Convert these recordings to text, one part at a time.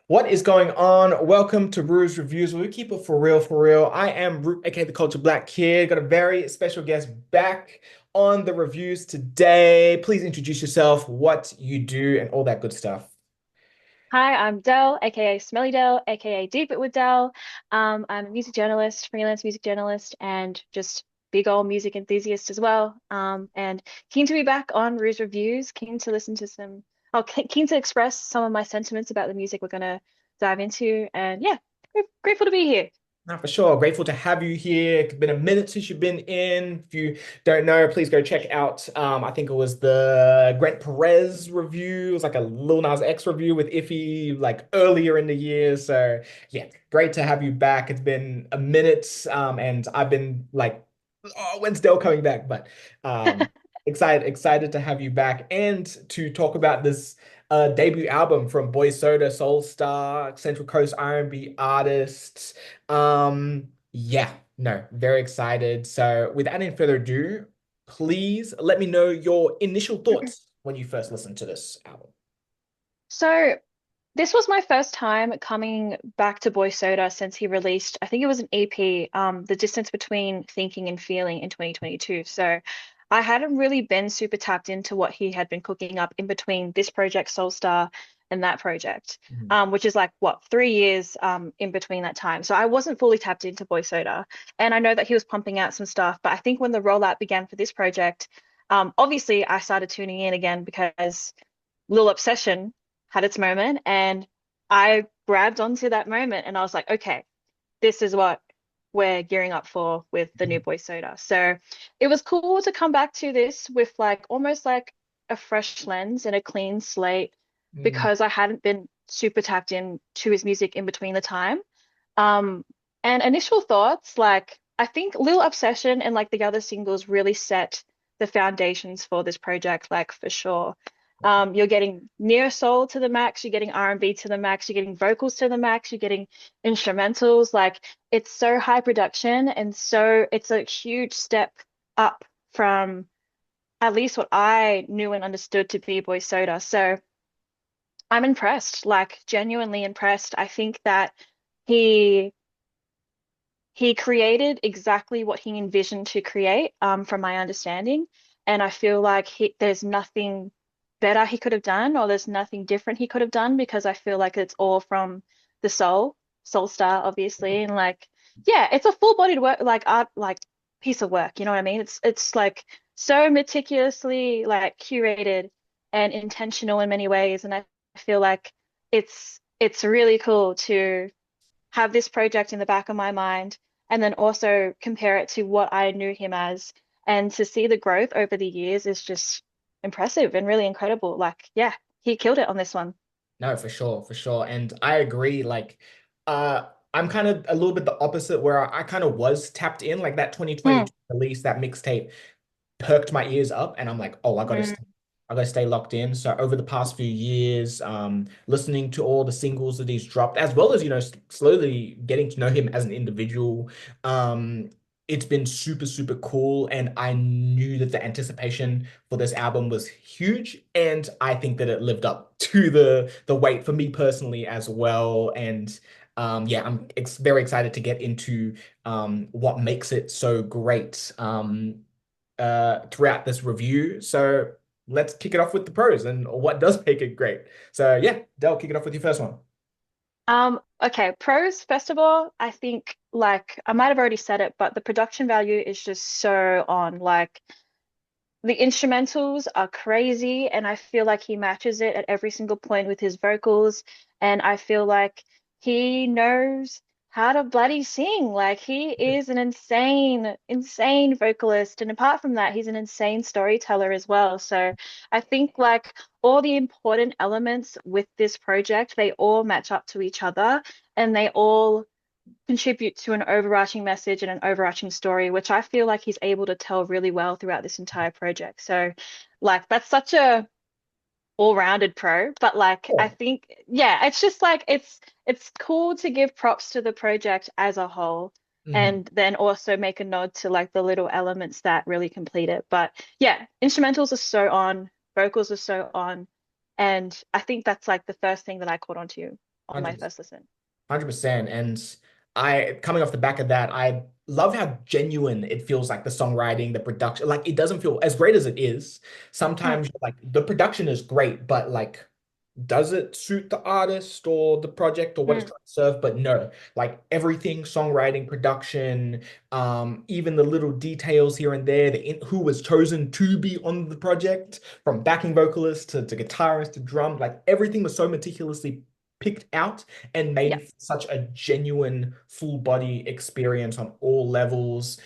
What is going on? Welcome to Rue's Reviews, where we keep it for real, for real. I am Rue, aka the Culture Black Kid. Got a very special guest back on the reviews today. Please introduce yourself, what you do, and all that good stuff. Hi, I'm Dell, aka Smelly Dell, aka Deep It with Dell. I'm a music journalist, freelance music journalist, and just big old music enthusiast as well. And keen to be back on Rue's Reviews, keen to listen to keen to express some of my sentiments about the music we're gonna dive into. And yeah, grateful to be here. Now, for sure. Grateful to have you here. It's been a minute since you've been in. If you don't know, please go check out. I think it was the Grant Perez review. It was like a Lil Nas X review with Iffy, like earlier in the year. So yeah, great to have you back. It's been a minute, and I've been like, oh, when's Dell coming back? But excited to have you back and to talk about this debut album from Boy Soda, Soulstar, Central Coast R&B artists. Yeah, no, very excited. So, without any further ado, please let me know your initial thoughts when you first listened to this album. So this was my first time coming back to Boy Soda since he released, I think it was an EP, The Distance Between Thinking and Feeling in 2022. So I hadn't really been super tapped into what he had been cooking up in between this project, Soulstar, and that project, Mhm. which is like what, 3 years in between that time. So I wasn't fully tapped into Boy Soda. And I know that he was pumping out some stuff, but I think when the rollout began for this project, obviously I started tuning in again because Lil Obsession had its moment, and I grabbed onto that moment and I was like, okay, this is what we're gearing up for with the new Boy Soda. So it was cool to come back to this with like almost like a fresh lens and a clean slate Mhm. because I hadn't been super tapped in to his music in between the time. Um, and initial thoughts, like I think Lil Obsession and like the other singles really set the foundations for this project, like for sure. You're getting neo soul to the max, you're getting R&B to the max, you're getting vocals to the max, you're getting instrumentals. Like it's so high production and so it's a huge step up from at least what I knew and understood to be Boy Soda. So I'm impressed, like genuinely impressed. I think that he he created exactly what he envisioned to create, from my understanding. And I feel like there's nothing better he could have done, or there's nothing different he could have done, because I feel like it's all from the soul star, obviously. And like, yeah, it's a full-bodied work, like art, like piece of work. You know what I mean? It's like so meticulously like curated and intentional in many ways. And I feel like it's really cool to have this project in the back of my mind and then also compare it to what I knew him as. And to see the growth over the years is just impressive and really incredible. Like, yeah, he killed it on this one. No, for sure, for sure. And I agree. Like, I'm kind of a little bit the opposite where I kind of was tapped in, like that Mm, 2022 release, that mixtape perked my ears up and I'm like, oh, mm, I gotta stay locked in. So over the past few years, listening to all the singles that he's dropped, as well as, slowly getting to know him as an individual, it's been super, super cool. And I knew that the anticipation for this album was huge. And I think that it lived up to the wait for me personally as well. And yeah, I'm ex very excited to get into what makes it so great. Throughout this review. So let's kick it off with the pros and what does make it great. So yeah, Del, kick it off with your first one. okay, pros, first of all, I think like I might have already said it, but the production value is just so on. Like the instrumentals are crazy, and I feel like he matches it at every single point with his vocals. And I feel like he knows how to bloody sing. Like he is an insane, insane vocalist. And apart from that, he's an insane storyteller as well. So I think like all the important elements with this project, they all match up to each other and they all contribute to an overarching message and an overarching story, which I feel like he's able to tell really well throughout this entire project. So, like, that's such a all-rounded pro, but like I Oh. think, yeah, it's just like it's cool to give props to the project as a whole Mhm. and then also make a nod to like the little elements that really complete it. But yeah, instrumentals are so on, vocals are so on, and I think that's like the first thing that I caught on to. on my 100%. first listen. 100%. And I, coming off the back of that, I love how genuine it feels like the songwriting, the production. Like it doesn't feel as great as it is. Mm, Sometimes like the production is great, but like does it suit the artist or the project or what it's mm, trying to serve? But no, like everything, songwriting, production, even the little details here and there, who was chosen to be on the project, from backing vocalist to guitarist to drum, like everything was so meticulously picked out and yeah. made such a genuine full body experience on all levels.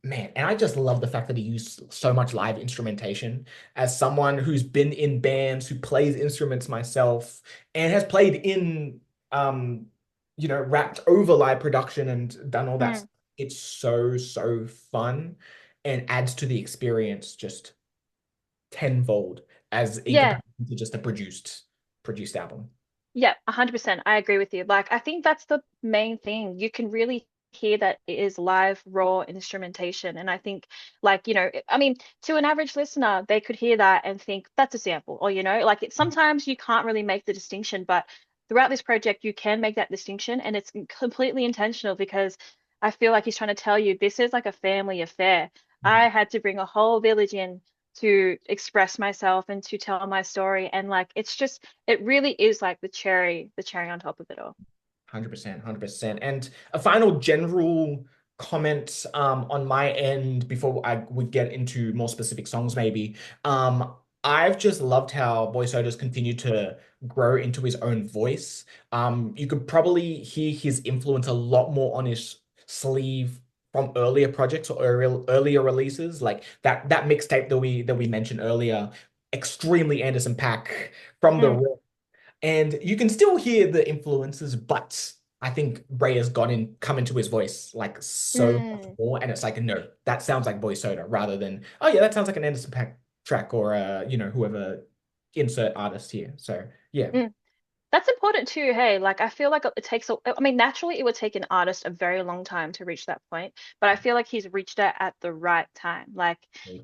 Man, and I just love the fact that he used so much live instrumentation. As someone who's been in bands, who plays instruments myself, and has played in um, rapped over live production and done all that, Mm, it's so fun and adds to the experience just tenfold as in yeah. comparison to just a produced album. Yeah, 100%. I agree with you. Like, I think that's the main thing. You can really hear that it is live, raw instrumentation. And I think, like, I mean, to an average listener, they could hear that and think that's a sample, or, like sometimes you can't really make the distinction, but throughout this project, you can make that distinction. And it's completely intentional because I feel like he's trying to tell you this is like a family affair. I had to bring a whole village in to express myself and to tell my story. And like, it really is like the cherry on top of it all. 100%, 100%. And a final general comment on my end before I would get into more specific songs, maybe. I've just loved how Boy Soda's continued to grow into his own voice. You could probably hear his influence a lot more on his sleeve from earlier projects or earlier releases, like that mixtape that we mentioned earlier, extremely Anderson .Paak from Mm, the, and you can still hear the influences, but I think Bray has come into his voice like so much mm, more. And it's like, no, that sounds like Boy Soda rather than, oh yeah, that sounds like an Anderson .Paak track or whoever insert artist here. So yeah. mm. That's important too. Hey, like I feel like it takes I mean, naturally it would take an artist a very long time to reach that point, but I feel like he's reached it at the right time. Like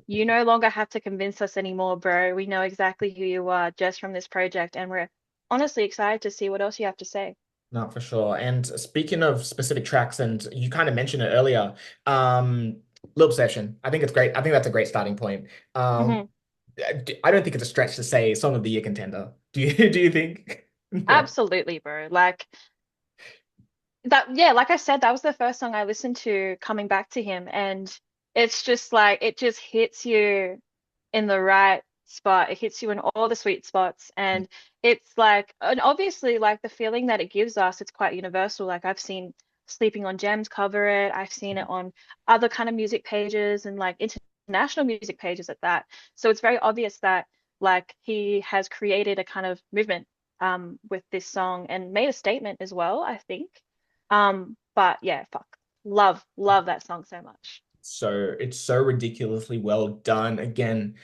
you no longer have to convince us anymore, bro. We know exactly who you are just from this project, and we're honestly excited to see what else you have to say. No, for sure. And speaking of specific tracks, and you kind of mentioned it earlier, um, Lil Obsession. I think it's great. I think that's a great starting point. Um, Hmm. I don't think it's a stretch to say Song of the Year contender. Do you do you think? Yeah. Absolutely, bro. Like that, yeah, like I said, that was the first song I listened to coming back to him, and it's just like it just hits you in the right spot. It hits you in all the sweet spots, and it's like, and obviously, like the feeling that it gives us, it's quite universal. Like I've seen Sleeping on Gems cover it. I've seen it on other kind of music pages and like international music pages at that. So it's very obvious that like he has created a kind of movement with this song and made a statement as well, I think. But yeah, fuck. Love that song so much. So it's so ridiculously well done. Again,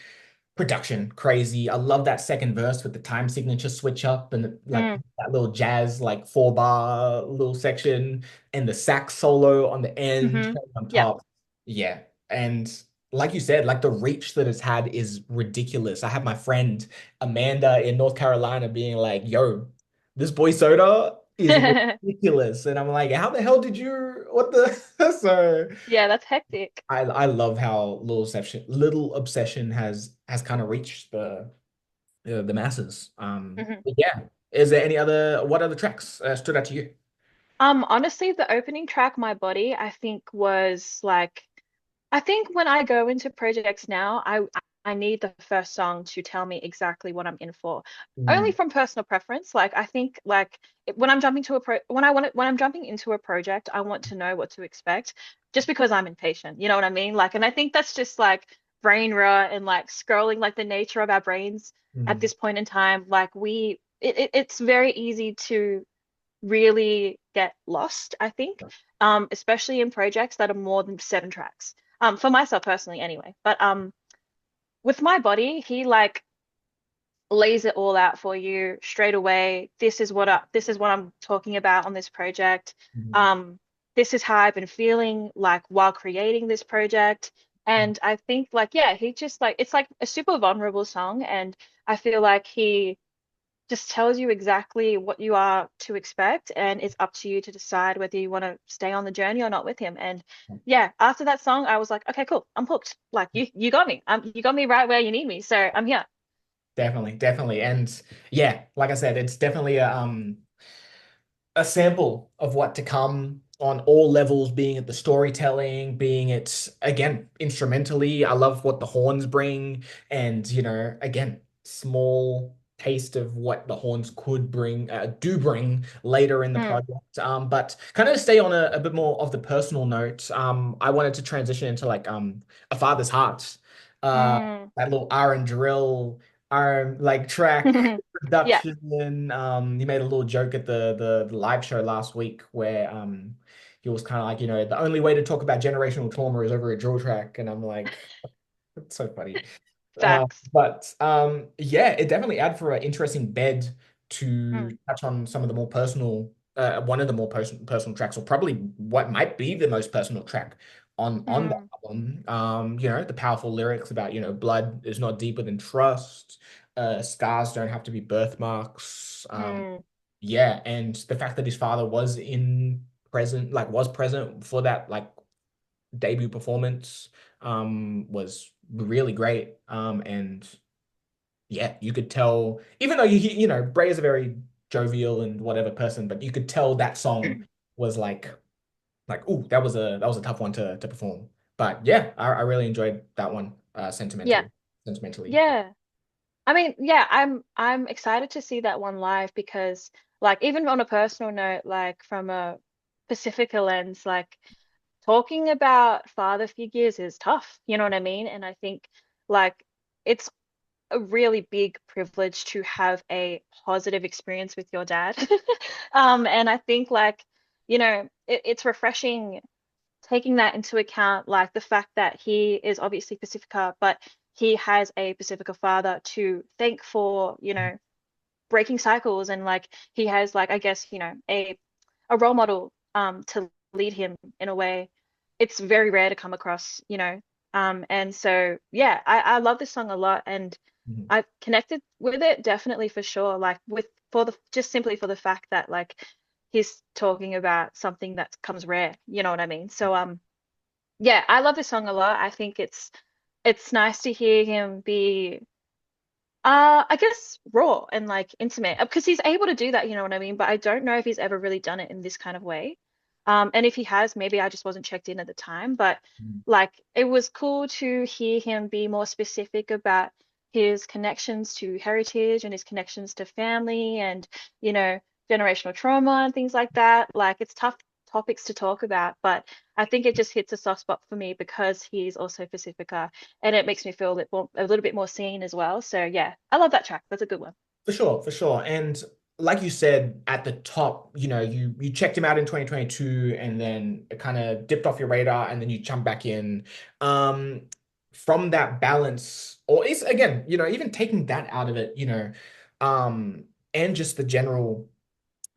production crazy. I love that second verse with the time signature switch up and like Mm, that little jazz like 4 bar little section and the sax solo on the end hmm. on Yeah. top. Yeah. And like you said, like the reach that it's had is ridiculous. I have my friend Amanda in North Carolina being like, yo, this Boy Soda is ridiculous. And I'm like, how the hell did you what the so Yeah, that's hectic. I love how Little Obsession has kind of reached the masses. Hmm. But yeah. Is there any other what other tracks stood out to you? Honestly, the opening track, My Body, I think was like I think when I go into projects now, I need the first song to tell me exactly what I'm in for. Only Mm, from personal preference. Like I think like when I'm jumping to a pro when I want it, when I'm jumping into a project, I want to know what to expect just because I'm impatient. You know what I mean? Like, and I think that's just like brain rot and like scrolling, like the nature of our brains at mm, this point in time. Like it's very easy to really get lost, I think, especially in projects that are more than 7 tracks. For myself personally, anyway. But with My Body, he like lays it all out for you straight away. This is what I'm talking about on this project. mm, Um, this is how I've been feeling like while creating this project. mm. And I think like yeah, he just like it's like a super vulnerable song, and I feel like he just tells you exactly what you are to expect, and it's up to you to decide whether you want to stay on the journey or not with him. And yeah, after that song, I was like, okay, cool, I'm hooked. Like you got me. You got me right where you need me. So I'm here. Definitely, definitely. And yeah, like I said, it's definitely a sample of what to come on all levels, being it the storytelling, being it again instrumentally. I love what the horns bring, and again, small taste of what the horns could bring, do bring later in the Mm, project. But kind of stay on a bit more of the personal note. I wanted to transition into like a father's heart, uh, mm. that little R and drill, R like track Yeah, production. He made a little joke at the live show last week where he was kind of like, the only way to talk about generational trauma is over a drill track, and I'm like, it's so funny. facts. But yeah, it definitely add for an interesting bed to Mm, touch on some of the more personal, one of the more personal tracks, or probably what might be the most personal track on the mm, album. The powerful lyrics about, blood is not deeper than trust. Scars don't have to be birthmarks. mm, Yeah, and the fact that his father was present for that like debut performance was really great. And yeah, you could tell, even though Bray is a very jovial and whatever person, but you could tell that song was like, ooh, that was a tough one to perform. But yeah, I really enjoyed that one, yeah, sentimentally. yeah. I mean, yeah, I'm excited to see that one live because like even on a personal note, like from a Pacifica lens, like talking about father figures is tough, you know what I mean? And I think like it's a really big privilege to have a positive experience with your dad. And I think like, it's refreshing taking that into account, like the fact that he is obviously Pacifica, but he has a Pacifica father to thank for, breaking cycles, and like he has like I guess, a role model to lead him in a way. It's very rare to come across, and so yeah, I love this song a lot, and Mhm. I've connected with it definitely for sure, like with for the just simply for the fact that like he's talking about something that comes rare, you know what I mean? So yeah, I love this song a lot. I think it's nice to hear him be I guess raw and like intimate because he's able to do that, you know what I mean? But I don't know if he's ever really done it in this kind of way. And if he has, maybe I just wasn't checked in at the time. But Mhm. like it was cool to hear him be more specific about his connections to heritage and his connections to family and, you know, generational trauma and things like that. Like it's tough topics to talk about, but I think it just hits a soft spot for me because he's also Pacifica, and it makes me feel a little bit more seen as well. So yeah, I love that track. That's a good one. For sure, for sure. And like you said at the top, you checked him out in 2022 and then it kind of dipped off your radar and then you jump back in. Um, from that balance, or it's again, even taking that out of it, and just the general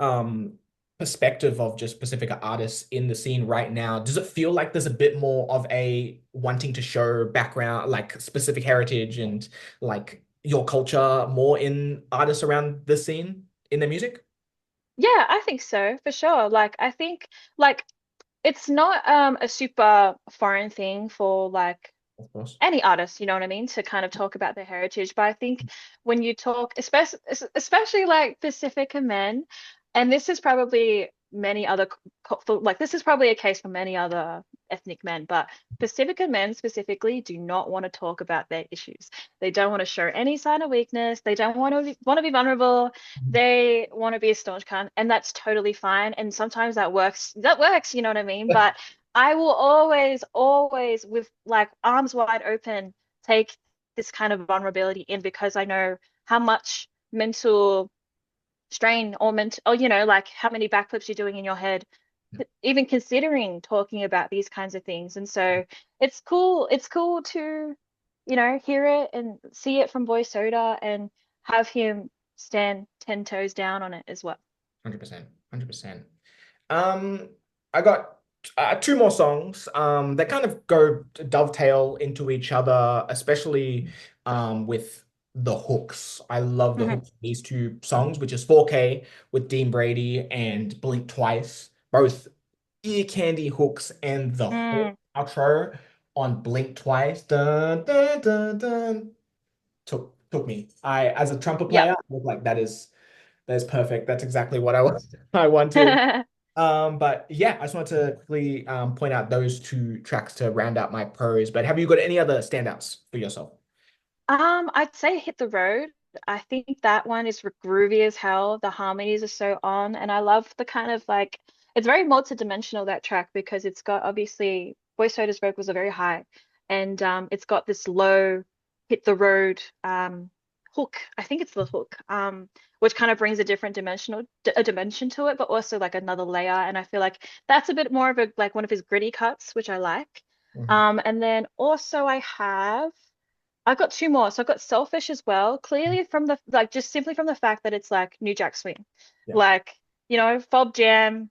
um perspective of just Pacifica artists in the scene right now, does it feel like there's a bit more of a wanting to show background, like specific heritage and like your culture more in artists around the scene in their music? Yeah, I think so for sure. Like I think like it's not a super foreign thing for like Of course. any artist, you know what I mean, to kind of talk about their heritage. But I think when you talk, especially like Pacifica men, and this is probably many other, like this is probably a case for many other ethnic men, but Pacifica men specifically do not want to talk about their issues. They don't want to show any sign of weakness. They don't want to be vulnerable. They want to be a staunch cunt, and that's totally fine. And sometimes that works. That works, you know what I mean? But I will always, always, with like arms wide open, take this kind of vulnerability in because I know how much mental strain or or like how many backflips you're doing in your head, even considering talking about these kinds of things. And so it's cool to, hear it and see it from Boy Soda and have him stand 10 toes down on it as well. 100%, 100%. Um, I got two more songs that kind of go dovetail into each other, especially with the hooks. I love the Hmm. hooks of these two songs, which is 4K with Dean Brady and Blink Twice. Both ear candy hooks, and the whole Mm, outro on Blink Twice. Dun, dun, dun, dun, took me. I, as a trumpet yep. player, I was like, that is perfect. That's exactly what I want. I wanted. But yeah, I just wanted to quickly point out those two tracks to round out my pros. But have you got any other standouts for yourself? I'd say Hit the Road. I think that one is groovy as hell. The harmonies are so on, and I love the kind of like it's very multi-dimensional that track because it's got obviously Boy Soda's vocals are very high, and it's got this low Hit the Road hook. I think it's the hook, which kind of brings a different a dimension to it, but also like another layer. And I feel like that's a bit more of a like one of his gritty cuts, which I like. Mhm. And then also I've got two more. So I've got Selfish as well. Clearly from the like just simply from the fact that it's like New Jack Swing. Yeah. Like, fob jam,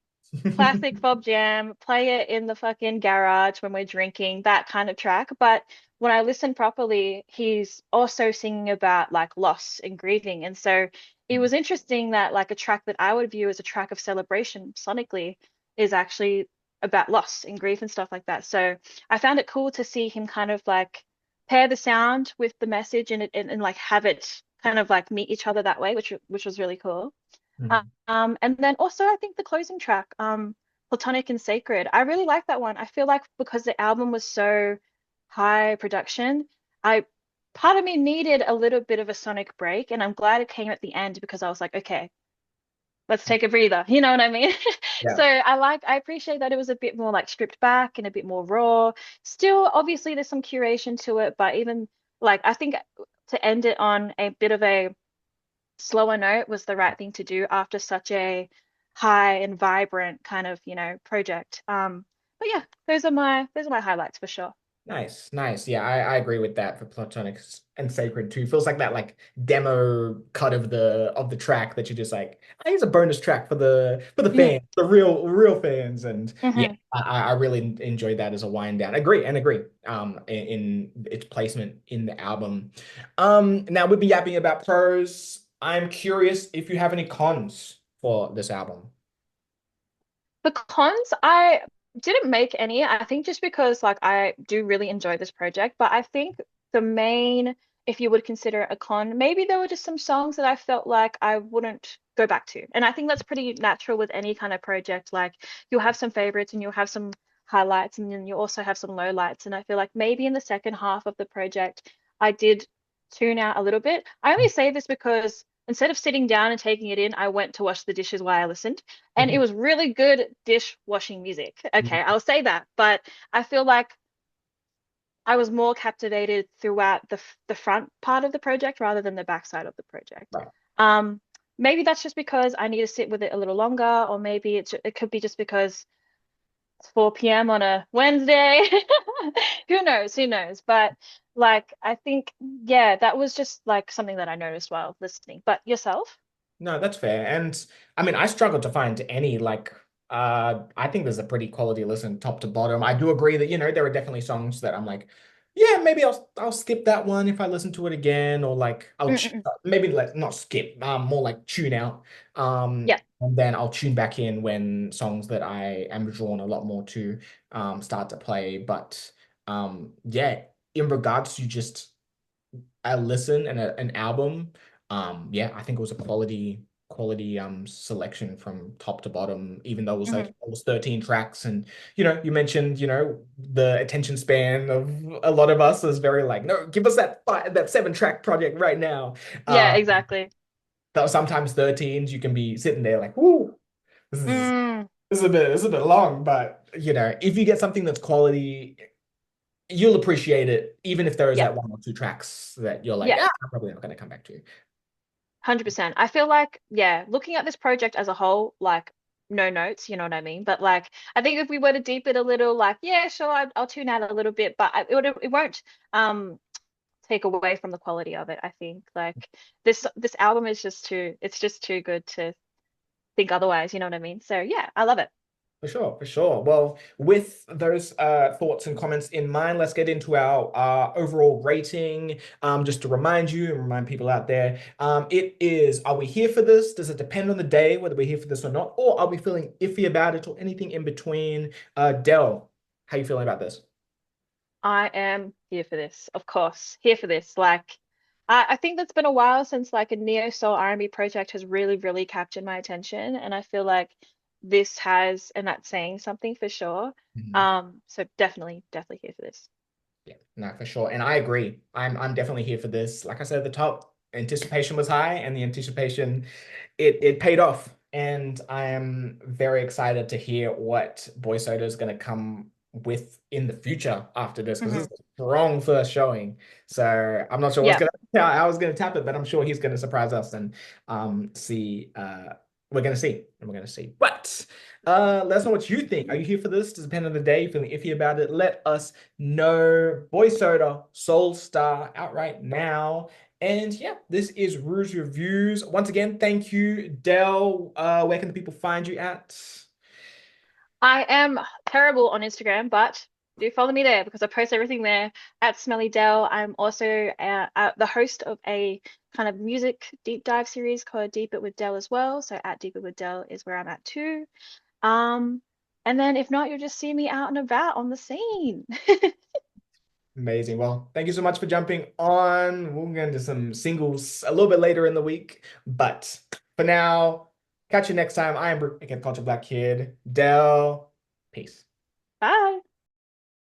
classic fob jam, play it in the fucking garage when we're drinking, that kind of track. But when I listen properly, he's also singing about like loss and grieving. And so it was interesting that like a track that I would view as a track of celebration sonically is actually about loss and grief and stuff like that. So I found it cool to see him kind of like pair the sound with the message and like have it kind of like meet each other that way, which was really cool. Mhm. And then also I think the closing track, Platonic and Sacred, I really like that one. I feel like because the album was so high production, I part of me needed a little bit of a sonic break, and I'm glad it came at the end because I was like, okay, let's take a breather. You know what I mean? Yeah. So I appreciate that it was a bit more like stripped back and a bit more raw. Still, obviously there's some curation to it, but even like I think to end it on a bit of a slower note was the right thing to do after such a high and vibrant kind of, project. But yeah, those are my highlights for sure. Nice, nice. Yeah, I agree with that for Platonic and Sacred too. Feels like that like demo cut of the track that you just like, I use a bonus track for the Mm, fans, the real fans. And yeah, hmm I really enjoyed that as a wind down. Agree. In its placement in the album. Now we'll be yapping about pros. I'm curious if you have any cons for this album. The cons, I didn't make any. I think just because like I do really enjoy this project, but I think the main, if you would consider it a con, maybe there were just some songs that I felt like I wouldn't go back to. And I think that's pretty natural with any kind of project. Like you'll have some favorites and you'll have some highlights and then you also have some lowlights. And I feel like maybe in the second half of the project, I did tune out a little bit. I only say this because instead of sitting down and taking it in, I went to wash the dishes while I listened. And it was really good dishwashing music. Okay, I'll say that. But I feel like I was more captivated throughout the front part of the project rather than the back side of the project. Right. Um, Maybe that's just because I need to sit with it a little longer, or maybe it could be just because it's 4 p.m. on a Wednesday. Who knows? Who knows? But like I think, yeah, that was just like something that I noticed while listening. But yourself? No, that's fair. And I mean, I struggled to find any like I think there's a pretty quality listen top to bottom. I do agree that, there are definitely songs that I'm like, yeah, maybe I'll skip that one if I listen to it again, or like I'll ch Mm-mm. maybe let not skip, more like tune out. Yeah. And then I'll tune back in when songs that I am drawn a lot more to start to play. But yeah, in regards to just a listen and an album. Yeah, I think it was a quality selection from top to bottom, even though it was 13 tracks. And you mentioned, the attention span of a lot of us is very like, no, give us that 7 track project right now. Yeah, Uh exactly. though sometimes 13s you can be sitting there like, whoo, this is Mm, this is a bit long, but if you get something that's quality, you'll appreciate it, even if there is yeah, that 1 or 2 tracks that you're like, yeah, I'm probably not going to come back to. 100%. I feel like, yeah, looking at this project as a whole, like no notes, you know what I mean? But like, I think if we were to deep it a little, like, yeah, sure, I'll tune out a little bit, but it won't um take away from the quality of it. I think like this album is it's just too good to think otherwise, you know what I mean? So yeah, I love it. For sure, for sure. Well, with those thoughts and comments in mind, let's get into our overall rating. Just to remind you and remind people out there, it is, are we here for this? Does it depend on the day whether we're here for this or not? Or are we feeling iffy about it or anything in between? Del, how you feeling about this? I am here for this, of course, here for this. Like, I think that's been a while since like a neo soul R&B project has really, really captured my attention, and I feel like this has, and that's saying something for sure. So definitely, definitely here for this. Yeah, no, for sure. And I agree. I'm definitely here for this. Like I said at the top, anticipation was high and the anticipation it paid off. And I am very excited to hear what Boy Soda is going to come with in the future after this because this Hmm. is a strong first showing. So I'm not sure what's Yeah. gonna how I was gonna tap it, but I'm sure he's gonna surprise us and see we're gonna see and we're gonna see. But let us know what you think. Are you here for this? Does it depend on the day? Feeling iffy about it? Let us know. Boy Soda, Soulstar out right now. And yeah, this is Rouge Reviews. Once again, thank you, Del. Where can the people find you at? I am terrible on Instagram, but do follow me there because I post everything there at Smelly Dell. I'm also the host of a kind of music deep dive series called Deep It with Dell as well. So at Deep It with Dell is where I'm at too. Um, and then if not, you'll just see me out and about on the scene. Amazing. Well, thank you so much for jumping on. We'll get into some singles a little bit later in the week. But for now, catch you next time. I am Brooke, again, Culture Black Kid. Del, peace. Bye.